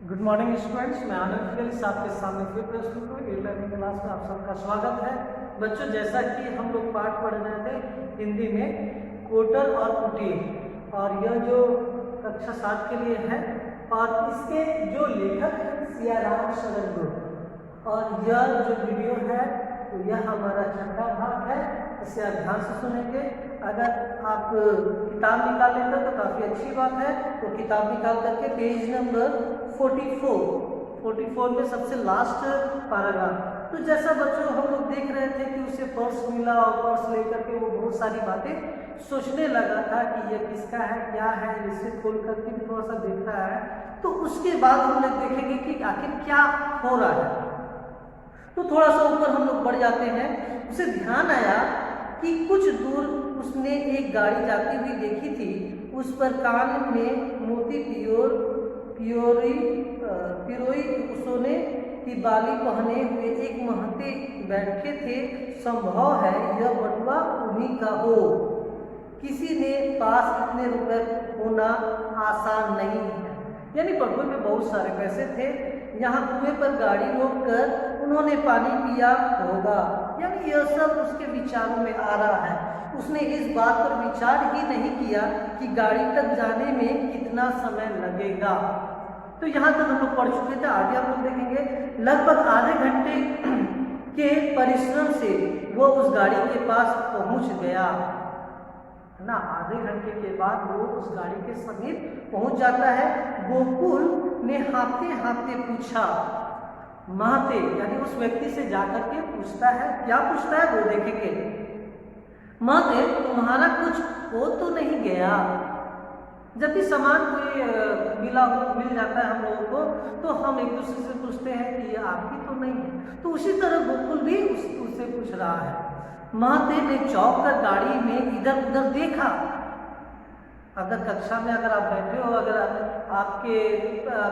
Good morning students, मैं आनंद Philips आपके सामने फिर प्रस्तुत हूँ। ई लर्निंग क्लास में आप सबका स्वागत है। बच्चों, जैसा कि हम लोग पाठ पढ़ रहे थे हिंदी में कोटर और कुटीर, और यह जो कक्षा 7 के लिए है और इसके जो लेखक हैं सियाराम शरण गुप्ता, और यह जो वीडियो है तो यह हमारा छठा भाग है। इसे आप ध्यान से सुनेंगे। अगर आप किताब निकाल लेते हो तो काफ़ी अच्छी बात है। तो किताब निकाल करके पेज नंबर 44 में सबसे लास्ट पैराग्राफ। तो जैसा बच्चों हम लोग देख रहे थे कि उसे पर्स मिला और पर्स लेकर के वो बहुत सारी बातें सोचने लगा था कि यह किसका है, क्या है, इसे खोल करके भी थोड़ा सा देख रहा है। तो उसके बाद हम लोग देखेंगे कि आखिर क्या हो रहा है। तो थोड़ा सा ऊपर हम लोग बढ़ जाते हैं। उसे ध्यान आया कि कुछ दूर उसने एक गाड़ी जाती हुई देखी थी। उस पर कान में मोती पिरोई सोने की बाली पहने हुए एक महते बैठे थे। संभव है यह बटुआ उन्हीं का हो। किसी ने पास इतने रुपए होना आसान नहीं है। यानी बटुए में बहुत सारे पैसे थे। यहाँ कुएं पर गाड़ी रोक कर उन्होंने पानी पिया होगा। यानी यह सब उसके विचारों में आ रहा है। उसने इस बात पर विचार ही नहीं किया कि गाड़ी तक जाने में कितना समय लगेगा। तो यहाँ तक हम लोग पढ़ चुके थे। आगे हम लोग देखेंगे। लगभग आधे घंटे के परिश्रम से वो उस गाड़ी के पास पहुंच गया, है ना। आधे घंटे के बाद वो उस गाड़ी के समीप पहुंच जाता है। गोकुल ने हाँफते हाँफते पूछा, महते यानी उस व्यक्ति से जाकर के पूछता है। क्या पूछता है वो देखेंगे। महते, तुम्हारा कुछ हो तो नहीं गया? जब भी सामान कोई मिल जाता है हम लोगों को, तो हम एक दूसरे से पूछते हैं कि ये आपकी तो नहीं है। तो उसी तरह गोकुल भी उससे पूछ रहा है। महते ने चौंक कर गाड़ी में इधर उधर देखा। अगर कक्षा में अगर आप बैठे हो, अगर आपके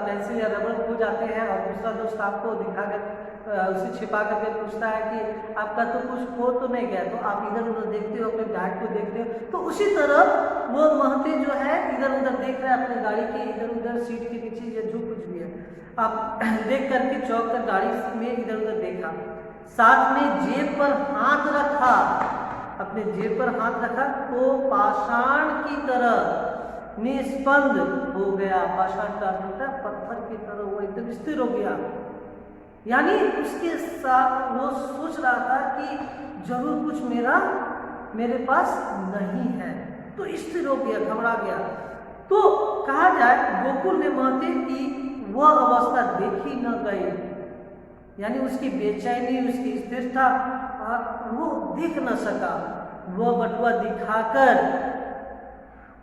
पेंसिल या रबड़ खो जाते हैं और दूसरा दोस्त आपको दिखाकर उसे छिपा करके पूछता है कि आपका तो कुछ खो तो नहीं गया, तो आप इधर उधर देखते हो, अपने बैग को देखते हो। तो उसी तरह वो महते जो है इधर उधर देख रहे हैं अपने गाड़ी के इधर उधर, सीट के नीचे या जो कुछ भी है। आप देख करके चौंक कर गाड़ी में इधर उधर देखा। साथ में जेब पर हाथ रखा। अपने जेब पर हाथ रखा तो पाषाण की तरह निस्पंद हो गया। पाषाण का अर्थ होता है पत्थर की तरह वो एकदम स्थिर हो गया। यानी उसके साथ वो सोच रहा था कि जरूर कुछ मेरे पास नहीं है। तो स्थिर हो गया, घबरा गया। तो कहा जाए गोकुल ने महते की वह अवस्था देखी न गई। यानी उसकी बेचैनी, उसकी स्थिरता वो देख न सका। वह बटुआ दिखाकर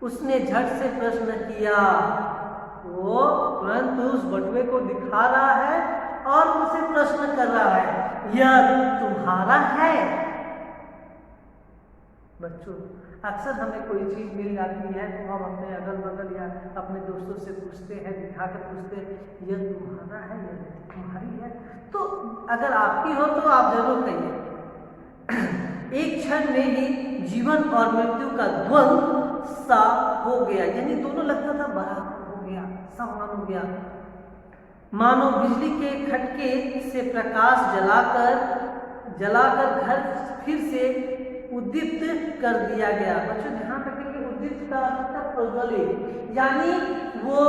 उसने झट से प्रश्न किया। वो तुरंत उस बटुए को दिखा रहा है और उनसे प्रश्न कर रहा है, यह तुम्हारा है? बच्चों, अक्सर हमें कोई चीज मिल जाती है तो हम अपने अगल बगल या अपने दोस्तों से पूछते हैं, दिखाकर पूछते हैं, यह तुम्हारा है, यह तुम्हारी है? तो अगर आपकी हो तो आप जरूर कहिए। एक क्षण में ही जीवन और मृत्यु का द्वंद्व सा हो गया। यानी दोनों लगता था बराबर हो गया, समान हो गया। मानो बिजली के खटके से प्रकाश जलाकर घर फिर से उद्दीप्त कर दिया गया। बच्चों ध्यान रखेंगे, उद्दीप्त का अर्थ है प्रज्वलित। यानी वो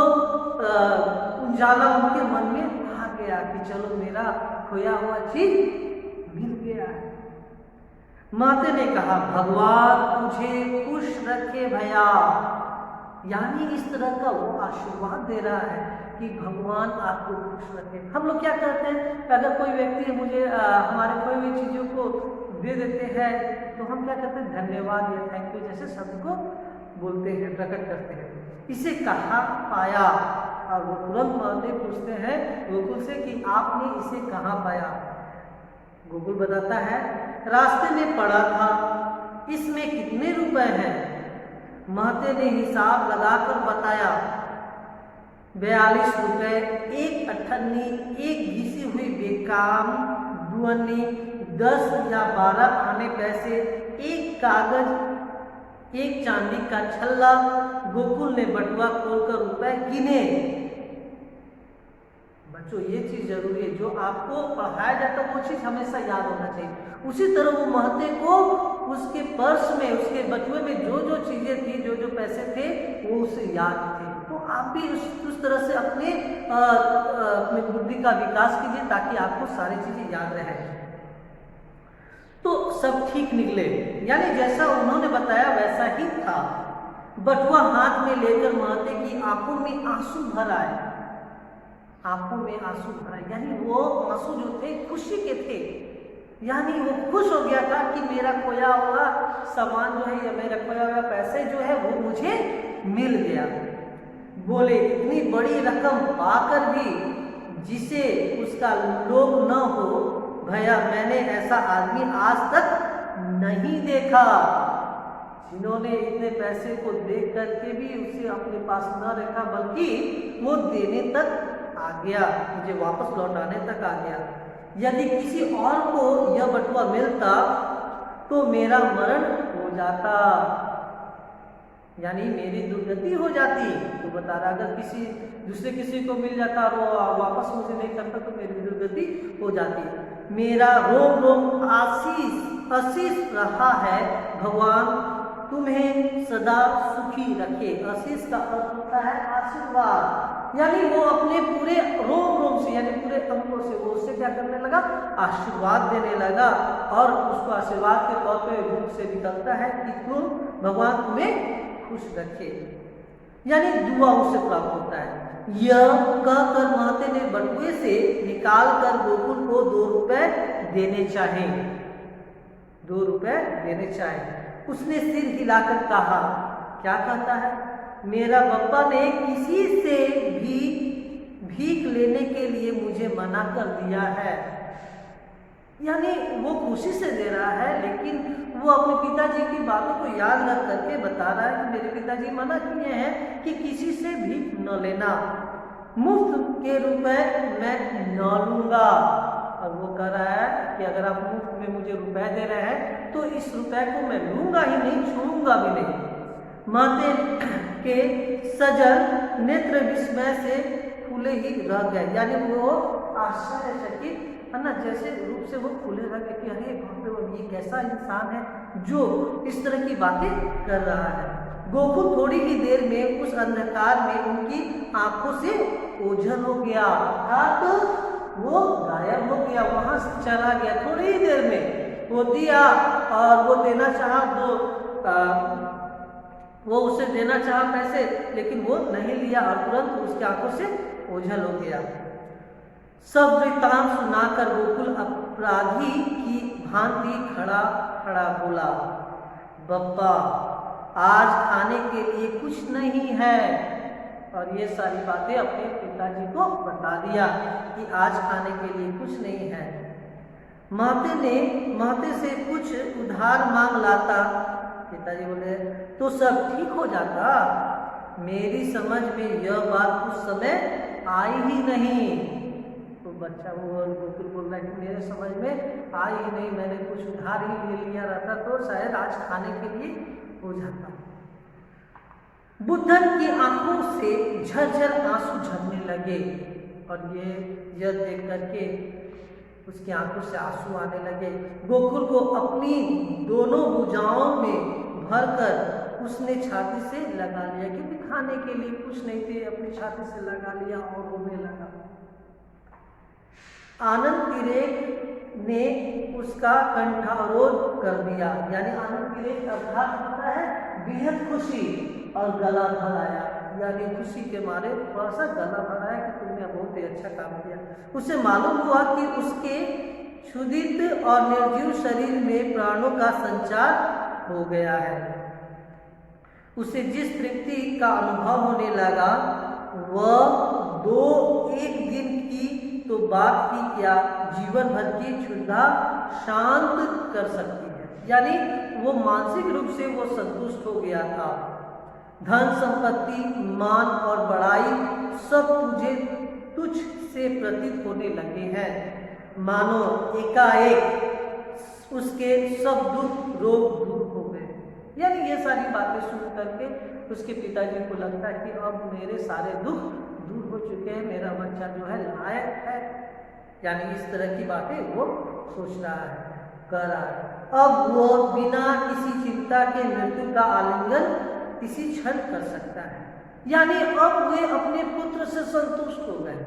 उजाला उनके मन में आ गया कि चलो मेरा खोया हुआ चीज मिल गया है। माते ने कहा, भगवान तुझे खुश रखे भैया। यानी इस तरह का वो आशीर्वाद दे रहा है कि भगवान आपको खुश रखे। हम लोग क्या करते हैं, अगर कोई व्यक्ति मुझे हमारे खोई हुई चीज़ों को दे देते हैं तो हम क्या करते हैं, धन्यवाद या थैंक यू जैसे शब्द को बोलते हैं, प्रकट करते हैं। इसे कहाँ पाया? और वो तुरंत माते पूछते हैं गोकुल से कि आपने इसे कहाँ पाया? गोकुल बताता है, रास्ते में पड़ा था। इसमें कितने रुपए हैं? महते ने हिसाब लगाकर बताया, 42 रुपए, एक अठन्नी, एक घिसी हुई बेकाम दुअन्नी, 10 या 12 आने पैसे, एक कागज, एक चांदी का छल्ला। गोकुल ने बटुआ खोलकर रुपए गिने। बच्चों ये चीज जरूरी है, जो आपको पढ़ाया जाता है वो चीज हमेशा याद होना चाहिए। उसी तरह वो महते को उसके पर्स में, उसके बटुए में जो जो चीजें थी, जो जो पैसे थे, वो उसे याद थे। तो आप भी उस तरह से अपने बुद्धि का विकास कीजिए ताकि आपको सारी चीजें याद रहे। तो सब ठीक निकले, यानी जैसा उन्होंने बताया वैसा ही था। बटुआ हाथ में लेकर महते की आंखों में आंसू भर आए, आंखों में आंसू भर आए, यानी वो आंसू जो थे खुशी के थे, यानी वो खुश हो गया था कि मेरा खोया हुआ सामान जो है या मेरा खोया हुआ पैसे जो है वो मुझे मिल गया। बोले इतनी बड़ी रकम पाकर भी जिसे उसका लोभ न हो भैया, मैंने ऐसा आदमी आज तक नहीं देखा जिन्होंने इतने पैसे को देख करके भी उसे अपने पास न रखा, बल्कि वो देने तक आ गया, मुझे वापस लौटाने तक आ गया। यदि किसी और को यह बटुआ मिलता तो मेरा मरण हो जाता, यानी मेरी दुर्गति हो जाती। तो बता रहा अगर किसी को मिल जाता और वो वापस मुझे नहीं करता तो मेरी दुर्गति हो जाती। मेरा रोम रोम आशीष रहा है, भगवान तुम्हें सदा सुखी रखे। आशीष का अर्थ होता है आशीर्वाद, यानी वो अपने पूरे रोम रोम से, यानी पूरे अंगों से वो उससे क्या करने लगा, आशीर्वाद देने लगा। और उसको आशीर्वाद के तौर पे मुख से निकलता है कि तुम भगवान तुम्हें खुश रखे, यानी दुआ उससे प्राप्त होता है। यह कहकर महते ने बटुए से निकाल कर गोकुल को 2 रुपए देने चाहे, 2 रुपए देने चाहे। उसने सिर हिलाकर कहा, क्या कहता है, मेरा बप्पा ने किसी से भी भीख लेने के लिए मुझे मना कर दिया है, यानी वो खुशी से दे रहा है, लेकिन वो अपने पिताजी की बातों को याद रख करके बता रहा है कि मेरे पिताजी मना किए हैं कि किसी से भीख न लेना, मुफ्त के रुपए मैं न लूंगा। और वो कह रहा है कि अगर आप मुफ्त में मुझे रुपए दे रहे हैं तो इस रुपए को मैं लूंगा ही नहीं, छूऊंगा भी नहीं। महते के सजल नेत्र विस्मय से खुले ही रह गए, यानी वो आश्चर्यचकित है ना, जैसे रूप से वो खुले रह गए कि अरे बाप रे, ये कैसा इंसान है जो इस तरह की बातें कर रहा है। गोकुल थोड़ी ही देर में उस अंधकार में उनकी आंखों से ओझल हो गया, अर्थात वो गायब हो गया, वहां से चला गया। थोड़ी ही देर में वो दिया और वो देना चाहा तो वो उसे देना चाहा पैसे, लेकिन वो नहीं लिया और तुरंत उसकी आंखों से ओझल हो गया। सब वृत्तांत सुनाकर गोकुल अपराधी की भांति खड़ा खड़ा बोला, बप्पा आज खाने के लिए कुछ नहीं है। और ये सारी बातें अपने पिताजी को बता दिया कि आज खाने के लिए कुछ नहीं है। महते से कुछ उधार मांग लाता, पिताजी बोले तो सब ठीक हो जाता। मेरी समझ में यह बात उस समय आई ही नहीं। तो बच्चा वो गोकुल बोल रहा है कि मेरे समझ में आई ही नहीं, मैंने कुछ उधार ही ले लिया रहता तो शायद आज खाने के लिए हो जाता। बुद्धन की आंखों से झरझर आंसू झरने लगे और यह देख करके उसकी आंखों से आंसू आने लगे। गोकुल को अपनी दोनों भुजाओं में भरकर उसने छाती से लगा लिया, क्योंकि खाने के लिए कुछ नहीं थे, अपनी छाती से लगा लिया और रोने लगा। आनंद तिरेक ने उसका कंठारोध कर दिया, यानी आनंद तिरेक अर्थात होता है बेहद खुशी, और गला भर आया, यानी खुशी के मारे थोड़ा सा गला भर आया कि तुमने बहुत ही अच्छा काम किया। उसे मालूम हुआ कि उसके क्षुधित और निर्जीव शरीर में प्राणों का संचार हो गया है। उसे जिस तृप्ति का अनुभव होने लगा वह एक दिन की तो बात की क्या, जीवन भर की क्षुधा शांत कर सकती है, यानी वो मानसिक रूप से वो संतुष्ट हो गया था। धन संपत्ति, मान और बड़ाई सब तुझे तुझ से प्रतीत होने लगे हैं, मानो एकाएक उसके सब दुख रोग दूर हो गए। यानी ये सारी बातें सुन करके उसके पिताजी को लगता है कि अब मेरे सारे दुख दूर हो चुके हैं, मेरा बच्चा जो है लायक है, यानी इस तरह की बातें वो सोच रहा है, कह रहा है। अब वो बिना किसी चिंता के मृत्यु का आलिंगन किसी क्षण कर सकता है, यानी अब वे अपने पुत्र से संतुष्ट हो गए।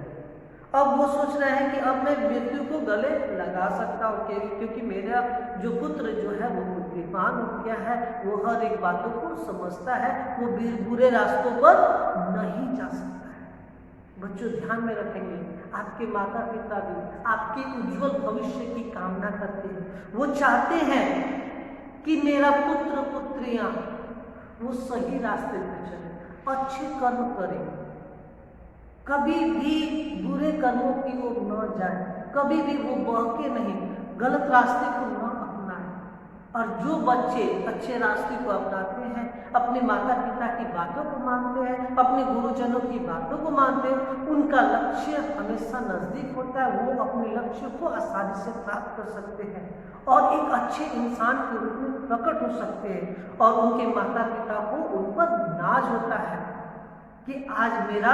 अब वो सोच रहे हैं कि अब मैं मृत्यु को गले लगा सकता हूँ, क्योंकि मेरा जो पुत्र जो है वो बुद्धिमान हो गया है, वो हर एक बातों को समझता है, वो बुरे रास्तों पर नहीं जा सकता है। बच्चों ध्यान में रखेंगे, आपके माता पिता भी आपके उज्जवल भविष्य की कामना करते हैं, वो चाहते हैं कि मेरा पुत्र पुत्रियां वो सही रास्ते पर चले, अच्छे कर्म करें, कभी भी बुरे कर्मों की ओर न जाए, कभी भी वो बहके नहीं, गलत रास्ते को न अपनाएं। और जो बच्चे अच्छे रास्ते को अपनाते हैं, अपने माता पिता की बातों को मानते हैं, अपने गुरुजनों की बातों को मानते हैं, उनका लक्ष्य हमेशा नजदीक होता है, वो अपने लक्ष्य को आसानी से प्राप्त कर सकते हैं और एक अच्छे इंसान के रूप में प्रकट हो सकते हैं, और उनके माता पिता को उन पर नाज होता है कि आज मेरा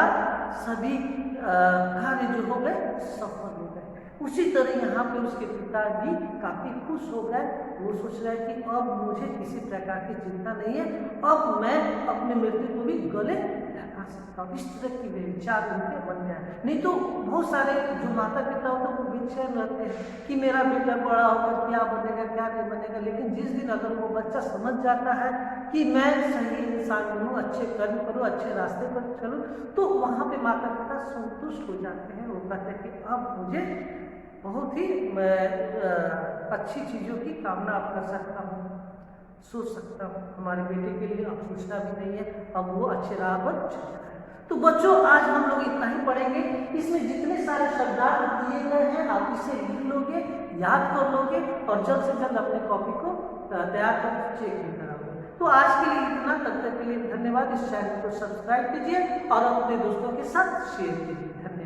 सभी कार्य जो हो गए सफल हो गए। उसी तरह यहाँ पे उसके पिताजी काफी खुश हो गए, वो सोच रहे हैं कि अब मुझे किसी प्रकार की चिंता नहीं है, अब मैं अपने मृत्यु को भी गले लगा सकता हूँ। इस तरह की विचार उनके बन गया। नहीं तो बहुत सारे जो माता पिता होते हैं वो बेचैन रहते हैं कि मेरा बेटा बड़ा होकर क्या बनेगा क्या नहीं बनेगा, लेकिन जिस दिन अगर वो बच्चा समझ जाता है कि मैं सही इंसान बनूँ, अच्छे कर्म करूँ, अच्छे रास्ते पर चलूँ, तो वहाँ पे माता पिता संतुष्ट हो जाते हैं। वो कहते हैं कि अब मुझे बहुत ही अच्छी चीज़ों की कामना अब कर सकता हूँ, सोच सकता हूँ, हमारे बेटे के लिए अब सोचना भी नहीं है, अब वो अच्छे राह पर चल रहा है। तो बच्चों आज हम लोग इतना ही पढ़ेंगे, इसमें जितने सारे शब्दार्थ दिए गए हैं आप इसे लिख लोगे, याद कर लोगे और जल्द से जल्द अपने कॉपी को तैयार कर चेक भी कराओगे। तो आज के लिए इतना, तब तक के लिए धन्यवाद। इस चैनल को सब्सक्राइब कीजिए और अपने दोस्तों के साथ शेयर कीजिए। धन्यवाद।